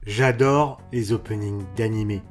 J'adore les openings d'animé.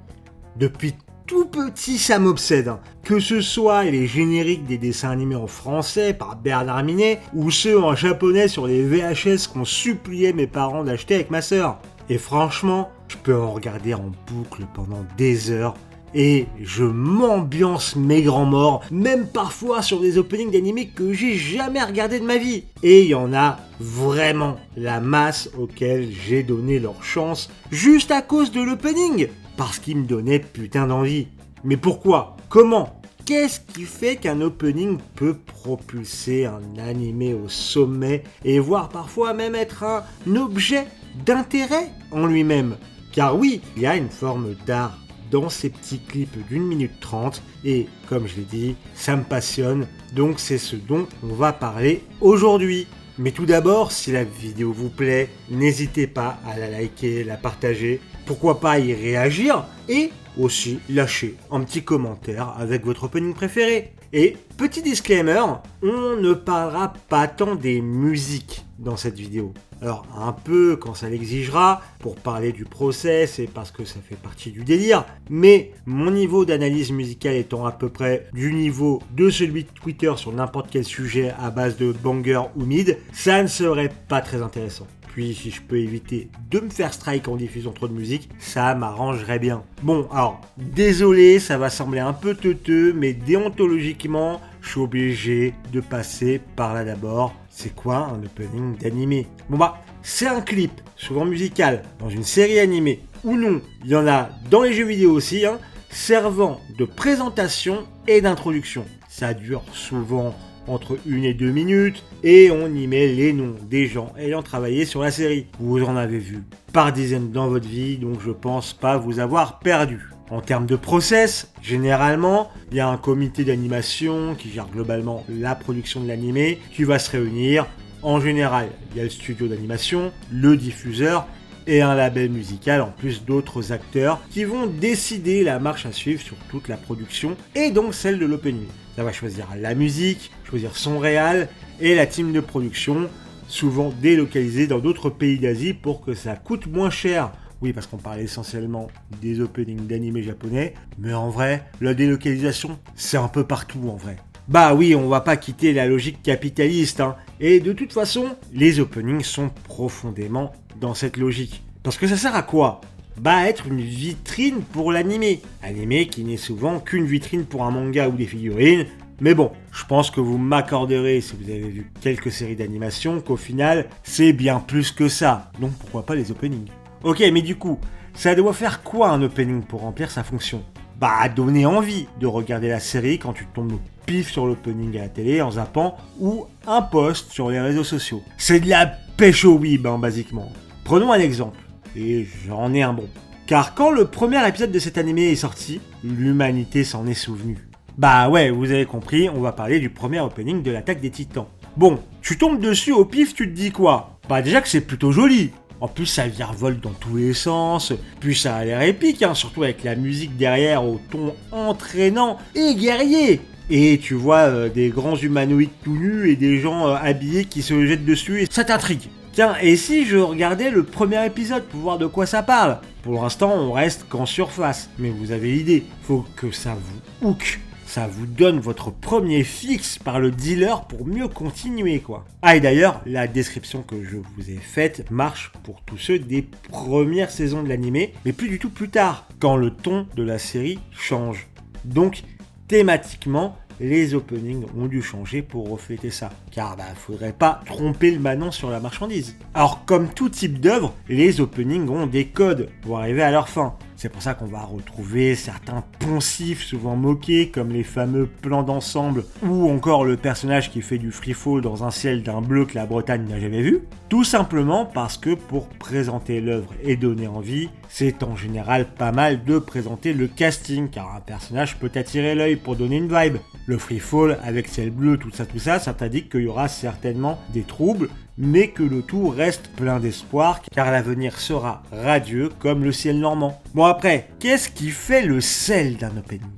Depuis tout petit, ça m'obsède. Que ce soit les génériques des dessins animés en français par Bernard Minet ou ceux en japonais sur les VHS qu'on suppliait mes parents d'acheter avec ma sœur. Et franchement, je peux en regarder en boucle pendant des heures. Et je m'ambiance mes grands morts, même parfois sur des openings d'animés que j'ai jamais regardé de ma vie. Et il y en a vraiment la masse auxquelles j'ai donné leur chance juste à cause de l'opening, parce qu'il me donnait putain d'envie. Mais pourquoi ? Comment ? Qu'est-ce qui fait qu'un opening peut propulser un animé au sommet et voire parfois même être un objet d'intérêt en lui-même ? Car oui, il y a une forme d'art dans ces petits clips d'1 minute 30 et comme je l'ai dit, ça me passionne, donc c'est ce dont on va parler aujourd'hui. Mais tout d'abord, si la vidéo vous plaît, n'hésitez pas à la liker, la partager, pourquoi pas y réagir et aussi lâcher un petit commentaire avec votre opening préféré. Et petit disclaimer, on ne parlera pas tant des musiques dans cette vidéo. Alors un peu quand ça l'exigera, pour parler du process et parce que ça fait partie du délire, mais mon niveau d'analyse musicale étant à peu près du niveau de celui de Twitter sur n'importe quel sujet à base de banger ou mid, ça ne serait pas très intéressant. Puis si je peux éviter de me faire strike en diffusant trop de musique, ça m'arrangerait bien. Bon, alors, désolé, ça va sembler un peu teuteux, mais déontologiquement, je suis obligé de passer par là d'abord. C'est quoi un opening d'animé ? Bon bah, c'est un clip, souvent musical, dans une série animée, ou non, il y en a dans les jeux vidéo aussi, servant de présentation et d'introduction. Ça dure souvent entre 1 et 2 minutes, et on y met les noms des gens ayant travaillé sur la série. Vous en avez vu par dizaines dans votre vie, donc je pense pas vous avoir perdu. En termes de process, généralement, il y a un comité d'animation qui gère globalement la production de l'animé, qui va se réunir. En général, il y a le studio d'animation, le diffuseur, et un label musical en plus d'autres acteurs qui vont décider la marche à suivre sur toute la production et donc celle de l'opening. Ça va choisir la musique, choisir son réal et la team de production, souvent délocalisée dans d'autres pays d'Asie pour que ça coûte moins cher. Oui, parce qu'on parle essentiellement des openings d'animés japonais, mais en vrai, la délocalisation, c'est un peu partout en vrai. Bah oui, on va pas quitter la logique capitaliste, et de toute façon, les openings sont profondément dans cette logique. Parce que ça sert à quoi ? Bah être une vitrine pour l'animé. Animé qui n'est souvent qu'une vitrine pour un manga ou des figurines. Mais bon, je pense que vous m'accorderez, si vous avez vu quelques séries d'animation, qu'au final, c'est bien plus que ça. Donc pourquoi pas les openings ? Ok, mais du coup, ça doit faire quoi un opening pour remplir sa fonction ? Bah donner envie de regarder la série quand tu tombes au pif sur l'opening à la télé en zappant ou un post sur les réseaux sociaux. C'est de la pêche au web, basiquement. Prenons un exemple, et j'en ai un bon. Car quand le premier épisode de cet animé est sorti, l'humanité s'en est souvenue. Bah ouais, vous avez compris, on va parler du premier opening de l'Attaque des Titans. Bon, tu tombes dessus au pif, tu te dis quoi ? Bah déjà que c'est plutôt joli. En plus, ça virevolte dans tous les sens, puis ça a l'air épique, surtout avec la musique derrière au ton entraînant et guerrier. Et tu vois des grands humanoïdes tout nus et des gens habillés qui se jettent dessus et ça t'intrigue. Tiens, et si je regardais le premier épisode pour voir de quoi ça parle ? Pour l'instant, on reste qu'en surface, mais vous avez l'idée, faut que ça vous hook. Ça vous donne votre premier fixe par le dealer pour mieux continuer quoi. Ah et d'ailleurs, la description que je vous ai faite marche pour tous ceux des premières saisons de l'animé, mais plus du tout plus tard, quand le ton de la série change. Donc, thématiquement, les openings ont dû changer pour refléter ça. Car faudrait pas tromper le manant sur la marchandise. Alors comme tout type d'œuvre, les openings ont des codes pour arriver à leur fin. C'est pour ça qu'on va retrouver certains poncifs souvent moqués comme les fameux plans d'ensemble ou encore le personnage qui fait du freefall dans un ciel d'un bleu que la Bretagne n'a jamais vu. Tout simplement parce que pour présenter l'œuvre et donner envie, c'est en général pas mal de présenter le casting car un personnage peut attirer l'œil pour donner une vibe. Le freefall avec ciel bleu, tout ça t'indique qu'il y aura certainement des troubles, mais que le tout reste plein d'espoir car l'avenir sera radieux comme le ciel normand. Bon après, qu'est-ce qui fait le sel d'un opening ?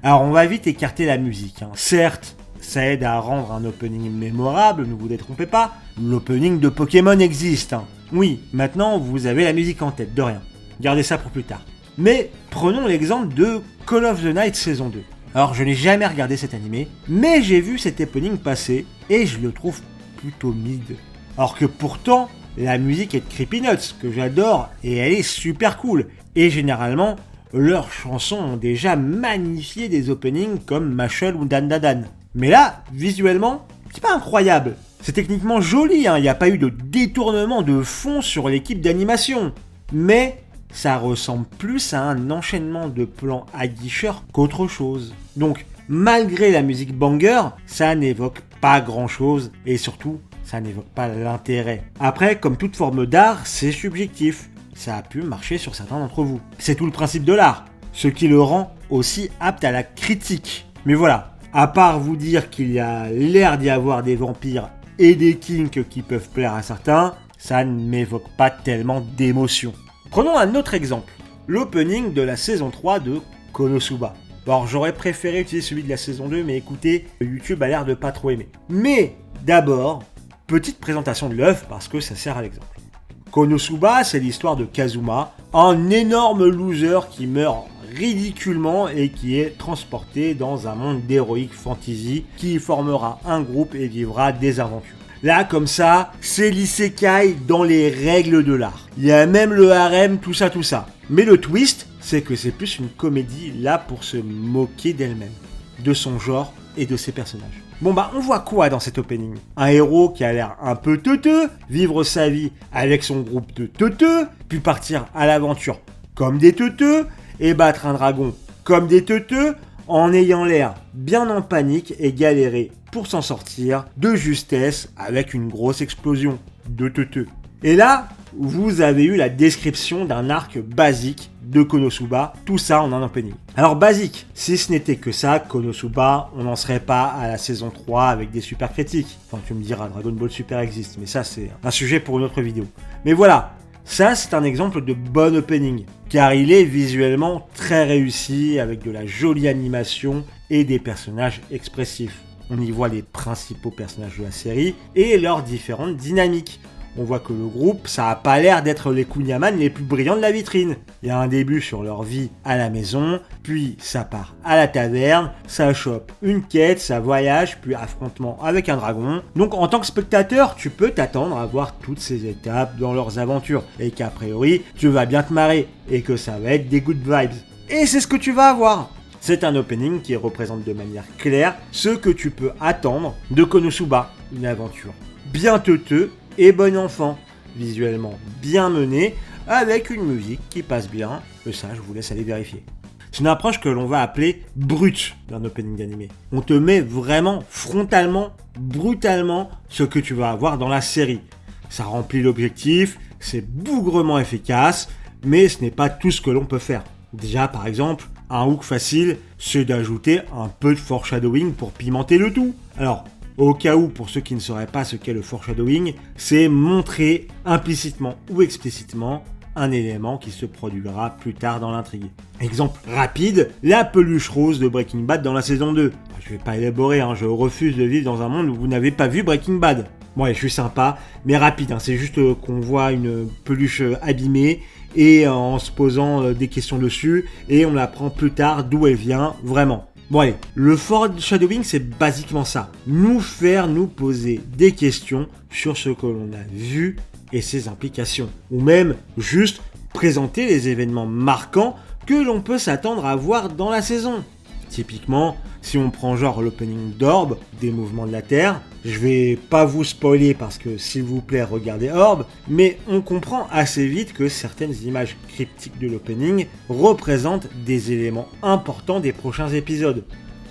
Alors on va vite écarter la musique. Certes, ça aide à rendre un opening mémorable, ne vous détrompez pas. L'opening de Pokémon existe. Oui, maintenant vous avez la musique en tête, de rien. gardez ça pour plus tard. Mais prenons l'exemple de Call of the Night saison 2. Alors je n'ai jamais regardé cet animé, mais j'ai vu cet opening passer et je le trouve plutôt mid. Alors que pourtant, la musique est de Creepy Nuts, que j'adore et elle est super cool. Et généralement, leurs chansons ont déjà magnifié des openings comme Machel ou Dan Da Dan. Mais là, visuellement, c'est pas incroyable. C'est techniquement joli, il n'y a pas eu de détournement de fond sur l'équipe d'animation. Mais ça ressemble plus à un enchaînement de plans aguicheurs qu'autre chose. Donc, malgré la musique banger, ça n'évoque pas grand chose et surtout, ça n'évoque pas l'intérêt. Après, comme toute forme d'art, c'est subjectif. Ça a pu marcher sur certains d'entre vous. C'est tout le principe de l'art, ce qui le rend aussi apte à la critique. Mais voilà, à part vous dire qu'il y a l'air d'y avoir des vampires et des kinks qui peuvent plaire à certains, ça ne m'évoque pas tellement d'émotion. Prenons un autre exemple, l'opening de la saison 3 de Konosuba. Alors j'aurais préféré utiliser celui de la saison 2, mais écoutez, YouTube a l'air de pas trop aimer. Mais d'abord, petite présentation de l'œuvre parce que ça sert à l'exemple. Konosuba, c'est l'histoire de Kazuma, un énorme loser qui meurt ridiculement et qui est transporté dans un monde d'heroic fantasy qui formera un groupe et vivra des aventures. Là, comme ça, c'est l'isekai dans les règles de l'art. Il y a même le harem, tout ça. Mais le twist, c'est que c'est plus une comédie là pour se moquer d'elle-même, de son genre et de ses personnages. Bon on voit quoi dans cet opening ? Un héros qui a l'air un peu teuteux, vivre sa vie avec son groupe de teuteux, puis partir à l'aventure comme des teuteux, et battre un dragon comme des teuteux, en ayant l'air bien en panique et galérer pour s'en sortir de justesse avec une grosse explosion de teuteux. Et là, vous avez eu la description d'un arc basique de Konosuba, tout ça en un opening. Alors basique, si ce n'était que ça, Konosuba, on n'en serait pas à la saison 3 avec des super critiques. Enfin tu me diras, Dragon Ball Super existe, mais ça c'est un sujet pour une autre vidéo. Mais voilà, ça c'est un exemple de bon opening, car il est visuellement très réussi, avec de la jolie animation et des personnages expressifs. On y voit les principaux personnages de la série et leurs différentes dynamiques. On voit que le groupe, ça a pas l'air d'être les Kunyaman les plus brillants de la vitrine. Il y a un début sur leur vie à la maison, puis ça part à la taverne, ça chope une quête, ça voyage, puis affrontement avec un dragon. Donc en tant que spectateur, tu peux t'attendre à voir toutes ces étapes dans leurs aventures, et qu'a priori, tu vas bien te marrer, et que ça va être des good vibes. Et c'est ce que tu vas avoir. C'est un opening qui représente de manière claire ce que tu peux attendre de Konosuba, une aventure bien teuteux et bon enfant, visuellement bien mené, avec une musique qui passe bien, mais ça je vous laisse aller vérifier. C'est une approche que l'on va appeler brute d'un opening d'animé. On te met vraiment frontalement, brutalement, ce que tu vas avoir dans la série. Ça remplit l'objectif, c'est bougrement efficace, mais ce n'est pas tout ce que l'on peut faire. Déjà par exemple, un hook facile, c'est d'ajouter un peu de foreshadowing pour pimenter le tout. Alors, au cas où, pour ceux qui ne sauraient pas ce qu'est le foreshadowing, c'est montrer implicitement ou explicitement un élément qui se produira plus tard dans l'intrigue. Exemple rapide, la peluche rose de Breaking Bad dans la saison 2. Je vais pas élaborer, je refuse de vivre dans un monde où vous n'avez pas vu Breaking Bad. Bon, je suis sympa, mais rapide, c'est juste qu'on voit une peluche abîmée et en se posant des questions dessus, et on apprend plus tard d'où elle vient, vraiment. Bon allez, le foreshadowing c'est basiquement ça, nous faire nous poser des questions sur ce que l'on a vu et ses implications, ou même juste présenter les événements marquants que l'on peut s'attendre à voir dans la saison. Typiquement, si on prend genre l'opening d'Orb, des mouvements de la Terre, je vais pas vous spoiler parce que s'il vous plaît regardez Orb, mais on comprend assez vite que certaines images cryptiques de l'opening représentent des éléments importants des prochains épisodes.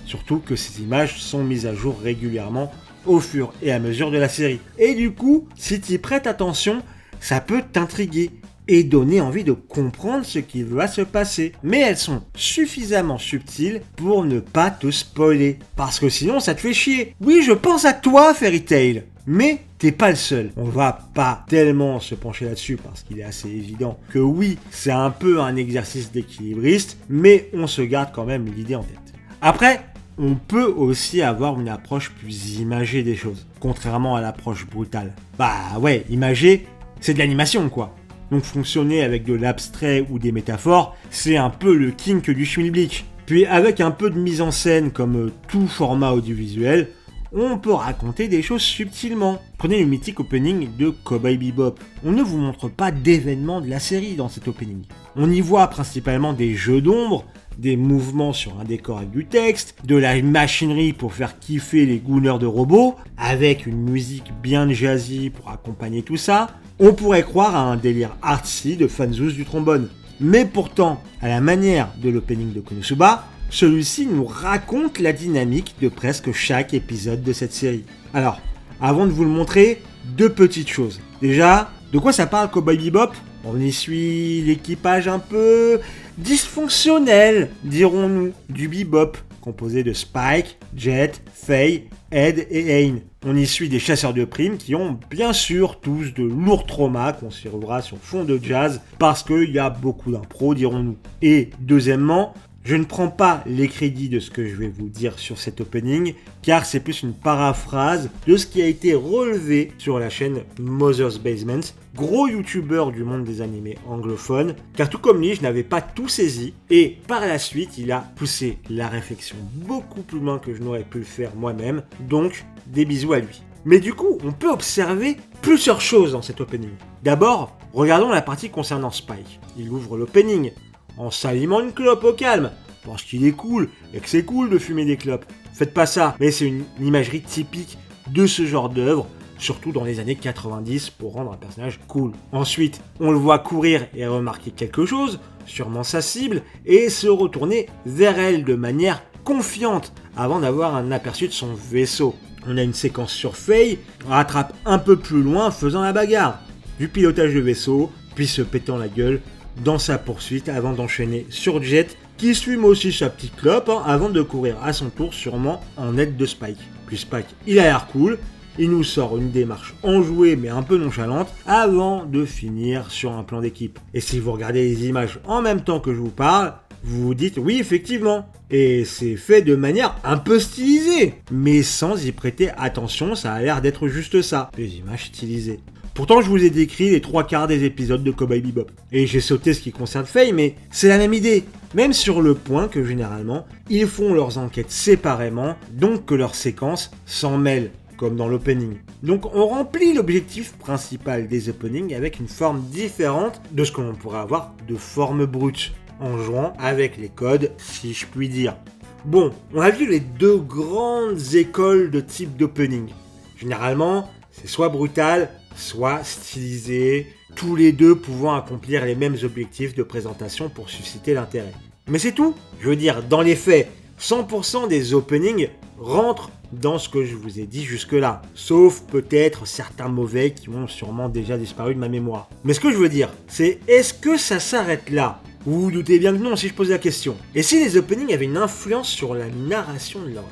Surtout que ces images sont mises à jour régulièrement au fur et à mesure de la série. Et du coup, si tu y prêtes attention, ça peut t'intriguer et donner envie de comprendre ce qui va se passer. Mais elles sont suffisamment subtiles pour ne pas te spoiler. Parce que sinon ça te fait chier. Oui, je pense à toi, Fairy Tail. Mais t'es pas le seul. On va pas tellement se pencher là-dessus parce qu'il est assez évident que oui, c'est un peu un exercice d'équilibriste, mais on se garde quand même l'idée en tête. Après, on peut aussi avoir une approche plus imagée des choses, contrairement à l'approche brutale. Bah ouais, imagée, c'est de l'animation quoi. Donc fonctionner avec de l'abstrait ou des métaphores, c'est un peu le kink du schmilblick. Puis avec un peu de mise en scène comme tout format audiovisuel, on peut raconter des choses subtilement. Prenez le mythique opening de Cowboy Bebop. On ne vous montre pas d'événements de la série dans cet opening. On y voit principalement des jeux d'ombre, des mouvements sur un décor avec du texte, de la machinerie pour faire kiffer les gooners de robots, avec une musique bien jazzy pour accompagner tout ça. On pourrait croire à un délire artsy de fanzous du trombone. Mais pourtant, à la manière de l'opening de Konosuba, celui-ci nous raconte la dynamique de presque chaque épisode de cette série. Alors, avant de vous le montrer, deux petites choses. Déjà, de quoi ça parle Cowboy Bebop ? On y suit l'équipage un peu dysfonctionnel, dirons-nous, du Bebop, composé de Spike, Jet, Faye, Ed et Ain. On y suit des chasseurs de primes qui ont bien sûr tous de lourds traumas qu'on suivra sur fond de jazz parce qu'il y a beaucoup d'impro, dirons-nous. Et deuxièmement, je ne prends pas les crédits de ce que je vais vous dire sur cet opening, car c'est plus une paraphrase de ce qui a été relevé sur la chaîne Mother's Basement, gros youtubeur du monde des animés anglophones, car tout comme lui, je n'avais pas tout saisi, et par la suite, il a poussé la réflexion beaucoup plus loin que je n'aurais pu le faire moi-même, donc des bisous à lui. Mais du coup, on peut observer plusieurs choses dans cet opening. D'abord, regardons la partie concernant Spike. Il ouvre l'opening en s'allumant une clope au calme, parce qu'il est cool et que c'est cool de fumer des clopes. Faites pas ça, mais c'est une imagerie typique de ce genre d'œuvre, surtout dans les années 90 pour rendre un personnage cool. Ensuite, on le voit courir et remarquer quelque chose, sûrement sa cible, et se retourner vers elle de manière confiante avant d'avoir un aperçu de son vaisseau. On a une séquence sur Faye, rattrape un peu plus loin faisant la bagarre, du pilotage de vaisseau, puis se pétant la gueule dans sa poursuite avant d'enchaîner sur Jet qui fume aussi sa petite clope avant de courir à son tour sûrement en aide de Spike. Puis Spike, il a l'air cool, il nous sort une démarche enjouée mais un peu nonchalante avant de finir sur un plan d'équipe. Et si vous regardez les images en même temps que je vous parle, vous vous dites oui effectivement, et c'est fait de manière un peu stylisée, mais sans y prêter attention, ça a l'air d'être juste ça, des images stylisées. Pourtant, je vous ai décrit les 3/4 des épisodes de Cowboy Bebop. Et j'ai sauté ce qui concerne Faye, mais c'est la même idée. Même sur le point que généralement, ils font leurs enquêtes séparément, donc que leurs séquences s'en mêlent, comme dans l'opening. Donc on remplit l'objectif principal des openings avec une forme différente de ce que l'on pourrait avoir de forme brute, en jouant avec les codes, si je puis dire. Bon, on a vu les deux grandes écoles de type d'opening. Généralement, c'est soit brutal, soit stylisé, tous les deux pouvant accomplir les mêmes objectifs de présentation pour susciter l'intérêt. Mais c'est tout. Je veux dire, dans les faits, 100% des openings rentrent dans ce que je vous ai dit jusque-là. Sauf peut-être certains mauvais qui ont sûrement déjà disparu de ma mémoire. Mais ce que je veux dire, c'est est-ce que ça s'arrête là ? Vous vous doutez bien que non si je pose la question. Et si les openings avaient une influence sur la narration de l'œuvre ?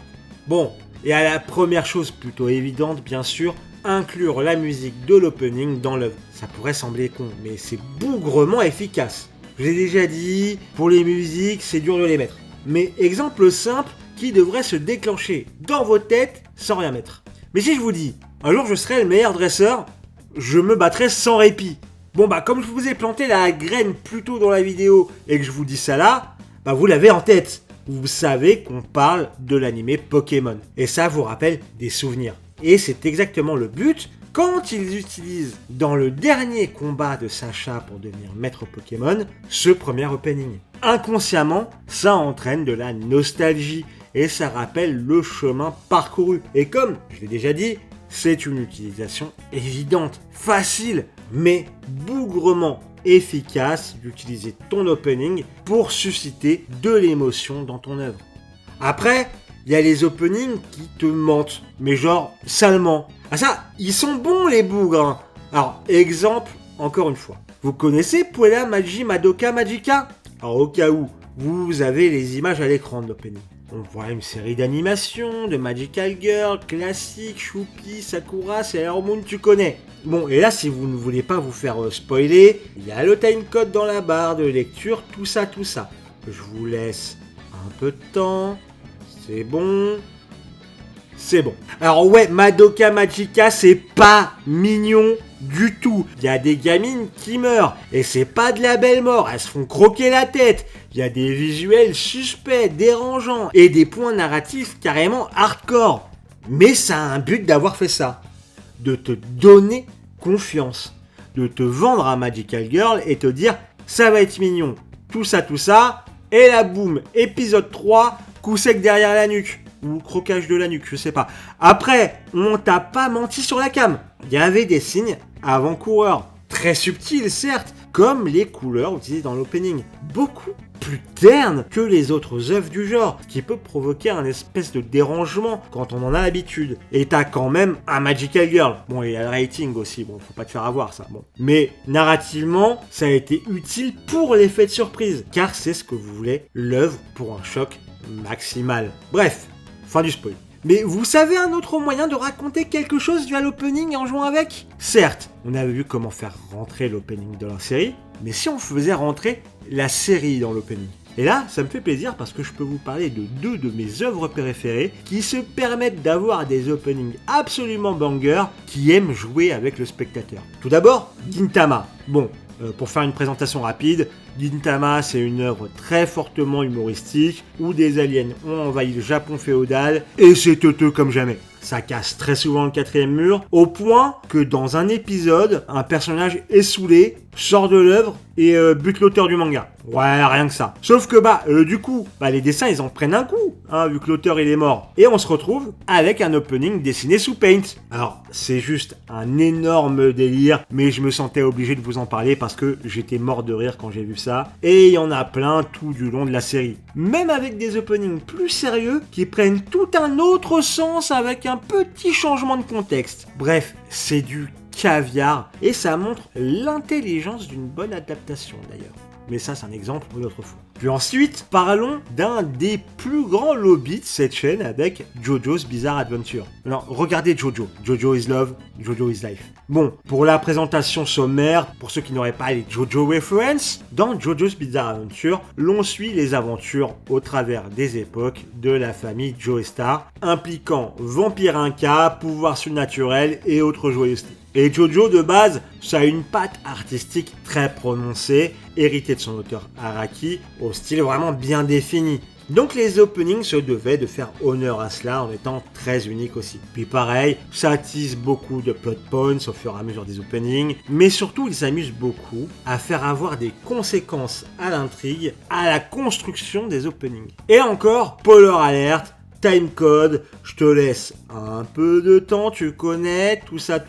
Bon, et à la première chose plutôt évidente, bien sûr, inclure la musique de l'opening dans l'œuvre. Ça pourrait sembler con, mais c'est bougrement efficace. Je l'ai déjà dit, pour les musiques, c'est dur de les mettre. Mais exemple simple qui devrait se déclencher dans vos têtes sans rien mettre. Mais si je vous dis, un jour je serai le meilleur dresseur, je me battrai sans répit. Bon bah comme je vous ai planté la graine plus tôt dans la vidéo et que je vous dis ça là, bah vous l'avez en tête. Vous savez qu'on parle de l'animé Pokémon. Et ça vous rappelle des souvenirs. Et c'est exactement le but quand ils utilisent dans le dernier combat de Sacha pour devenir maître Pokémon, ce premier opening. Inconsciemment, ça entraîne de la nostalgie et ça rappelle le chemin parcouru. Et comme je l'ai déjà dit, c'est une utilisation évidente, facile, mais bougrement efficace d'utiliser ton opening pour susciter de l'émotion dans ton œuvre. Après, il y a les openings qui te mentent, mais genre salement. Ah ça, ils sont bons les bougres hein. Alors, exemple, encore une fois. Vous connaissez Puella Magi Madoka Magica ? Alors au cas où, vous avez les images à l'écran de l'opening. On voit une série d'animations, de Magical Girl, classique, Choupi, Sakura, Sailor Moon, tu connais. Bon, et là, si vous ne voulez pas vous faire spoiler, il y a le timecode dans la barre de lecture, tout ça. Je vous laisse un peu de temps. C'est bon. c'est bon. Alors ouais, Madoka Magica, c'est pas mignon du tout. Il y a des gamines qui meurent, et c'est pas de la belle mort, elles se font croquer la tête. Il y a des visuels suspects, dérangeants, et des points narratifs carrément hardcore. Mais ça a un but d'avoir fait ça. De te donner confiance. De te vendre un Magical Girl et te dire, ça va être mignon. Tout ça, et là boum, épisode 3, coup sec derrière la nuque. Ou croquage de la nuque, je sais pas. Après, on t'a pas menti sur la cam. Il y avait des signes avant-coureurs. Très subtils, certes, comme les couleurs utilisées dans l'opening. Beaucoup plus ternes que les autres œuvres du genre, ce qui peut provoquer un espèce de dérangement quand on en a l'habitude. Et t'as quand même un Magical Girl. Bon, et il y a le rating aussi, bon, faut pas te faire avoir ça. Bon. Mais narrativement, ça a été utile pour l'effet de surprise, car c'est ce que vous voulez, l'œuvre pour un choc maximal. Bref, fin du spoil. Mais vous savez un autre moyen de raconter quelque chose via l'opening en jouant avec ? Certes, on avait vu comment faire rentrer l'opening de la série, mais si on faisait rentrer la série dans l'opening ? Et là, ça me fait plaisir parce que je peux vous parler de deux de mes œuvres préférées qui se permettent d'avoir des openings absolument bangers qui aiment jouer avec le spectateur. Tout d'abord, Gintama. Bon, pour faire une présentation rapide, Gintama, c'est une œuvre très fortement humoristique où des aliens ont envahi le Japon féodal et c'est teuteux comme jamais. Ça casse très souvent le quatrième mur, au point que dans un épisode, un personnage est saoulé, sort de l'œuvre et bute l'auteur du manga. Ouais, rien que ça. Sauf que du coup, les dessins ils en prennent un coup, vu que l'auteur il est mort. Et on se retrouve avec un opening dessiné sous Paint. Alors, c'est juste un énorme délire, mais je me sentais obligé de vous en parler parce que j'étais mort de rire quand j'ai vu ça. Et il y en a plein tout du long de la série. Même avec des openings plus sérieux qui prennent tout un autre sens avec un petit changement de contexte. Bref, c'est du caviar et ça montre l'intelligence d'une bonne adaptation d'ailleurs. Mais ça, c'est un exemple pour une autre fois. Puis ensuite, parlons d'un des plus grands lobbies de cette chaîne avec JoJo's Bizarre Adventure. Alors, regardez Jojo. Jojo is love, Jojo is life. Bon, pour la présentation sommaire, pour ceux qui n'auraient pas les Jojo reference, dans JoJo's Bizarre Adventure, l'on suit les aventures au travers des époques de la famille Joestar, impliquant vampire inca, pouvoirs surnaturels et autres joyeusetés. Et Jojo, de base, ça a une patte artistique très prononcée, héritée de son auteur Araki, au style vraiment bien défini. Donc les openings se devaient de faire honneur à cela en étant très uniques aussi. Puis pareil, ça attise beaucoup de plot points au fur et à mesure des openings, mais surtout ils s'amusent beaucoup à faire avoir des conséquences à l'intrigue, à la construction des openings. Et encore, spoiler alert, timecode, je te laisse un peu de temps, tu connais, tout ça,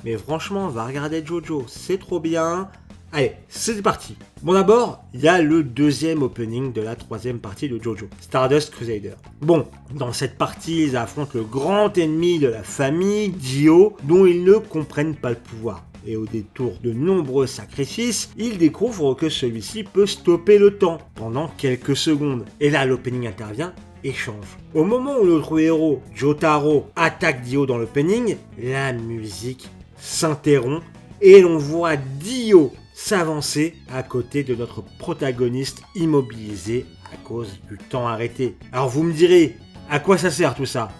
mais franchement, va regarder Jojo, c'est trop bien. Allez, c'est parti. Bon, d'abord, il y a le deuxième opening de la troisième partie de Jojo, Stardust Crusader. Bon, dans cette partie, ils affrontent le grand ennemi de la famille, Dio, dont ils ne comprennent pas le pouvoir. Et au détour de nombreux sacrifices, ils découvrent que celui-ci peut stopper le temps pendant quelques secondes. Et là, l'opening intervient et change. Au moment où notre héros, Jotaro, attaque Dio dans l'opening, la musique s'interrompt et l'on voit Dio s'avancer à côté de notre protagoniste immobilisé à cause du temps arrêté. Alors vous me direz, à quoi ça sert tout ça ?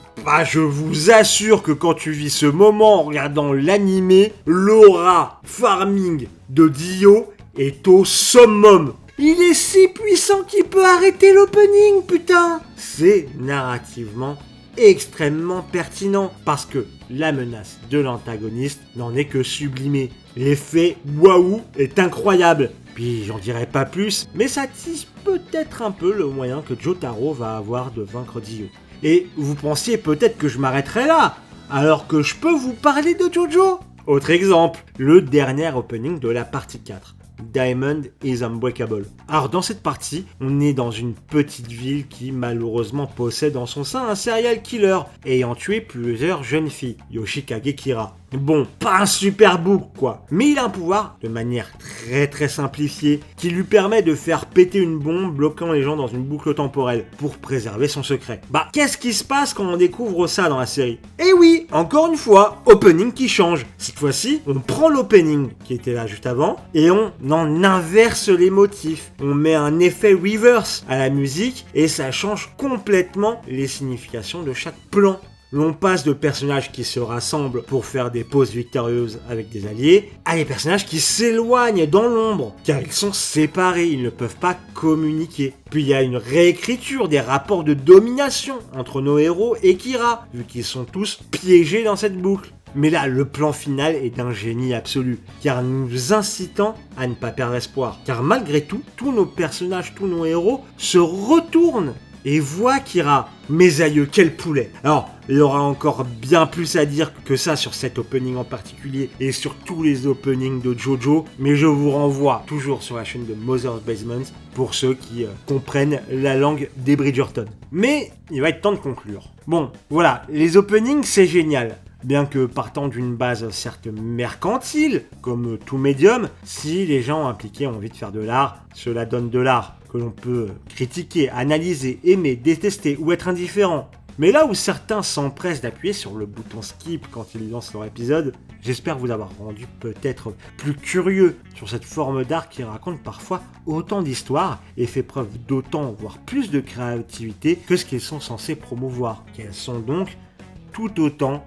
Je vous assure que quand tu vis ce moment en regardant l'animé, l'aura farming de Dio est au summum. Il est si puissant qu'il peut arrêter l'opening, putain ! C'est narrativement extrêmement pertinent parce que la menace de l'antagoniste n'en est que sublimée. L'effet waouh est incroyable. Puis j'en dirai pas plus, mais ça tisse peut-être un peu le moyen que Jotaro va avoir de vaincre Dio. Et vous pensiez peut-être que je m'arrêterais là, alors que je peux vous parler de Jojo. Autre exemple, le dernier opening de la partie 4. Diamond is Unbreakable. Alors dans cette partie, on est dans une petite ville qui malheureusement possède en son sein un serial killer ayant tué plusieurs jeunes filles, Yoshikage Kira. Bon, pas un super book quoi, mais il a un pouvoir de manière très simplifiée qui lui permet de faire péter une bombe bloquant les gens dans une boucle temporelle pour préserver son secret. Qu'est-ce qui se passe quand on découvre ça dans la série ? Eh oui, encore une fois, opening qui change. Cette fois-ci, on prend l'opening qui était là juste avant et on en inverse les motifs. On met un effet reverse à la musique et ça change complètement les significations de chaque plan. L'on passe de personnages qui se rassemblent pour faire des poses victorieuses avec des alliés, à des personnages qui s'éloignent dans l'ombre, car ils sont séparés, ils ne peuvent pas communiquer. Puis il y a une réécriture des rapports de domination entre nos héros et Kira, vu qu'ils sont tous piégés dans cette boucle. Mais là, le plan final est d'un génie absolu, car nous incitant à ne pas perdre espoir. Car malgré tout, tous nos personnages, tous nos héros se retournent et voient Kira. Mes aïeux, quel poulet! Alors, il y aura encore bien plus à dire que ça sur cet opening en particulier et sur tous les openings de JoJo, mais je vous renvoie toujours sur la chaîne de Mother's Basement pour ceux qui comprennent la langue des Bridgerton. Mais il va être temps de conclure. Bon, voilà, les openings c'est génial. Bien que partant d'une base certes mercantile, comme tout médium, si les gens impliqués ont envie de faire de l'art, cela donne de l'art que l'on peut critiquer, analyser, aimer, détester ou être indifférent. Mais là où certains s'empressent d'appuyer sur le bouton skip quand ils lancent leur épisode, j'espère vous avoir rendu peut-être plus curieux sur cette forme d'art qui raconte parfois autant d'histoires et fait preuve d'autant, voire plus de créativité que ce qu'ils sont censés promouvoir. Qu'elles sont donc tout autant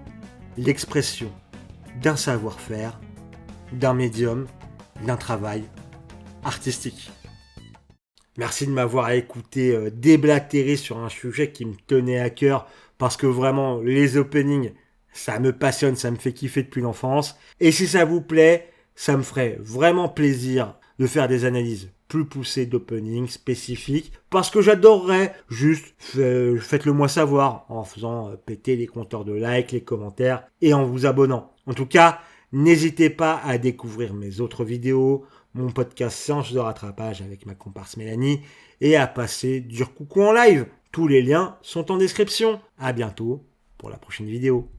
l'expression d'un savoir-faire, d'un médium, d'un travail artistique. Merci de m'avoir écouté déblatérer sur un sujet qui me tenait à cœur parce que vraiment les openings, ça me passionne, ça me fait kiffer depuis l'enfance. Et si ça vous plaît, ça me ferait vraiment plaisir de faire des analyses plus poussées d'openings spécifiques parce que j'adorerais juste, faites-le moi savoir en faisant péter les compteurs de likes, les commentaires et en vous abonnant. En tout cas, n'hésitez pas à découvrir mes autres vidéos, mon podcast Séance de rattrapage avec ma comparse Mélanie et à passer dur coucou en live. Tous les liens sont en description. À bientôt pour la prochaine vidéo.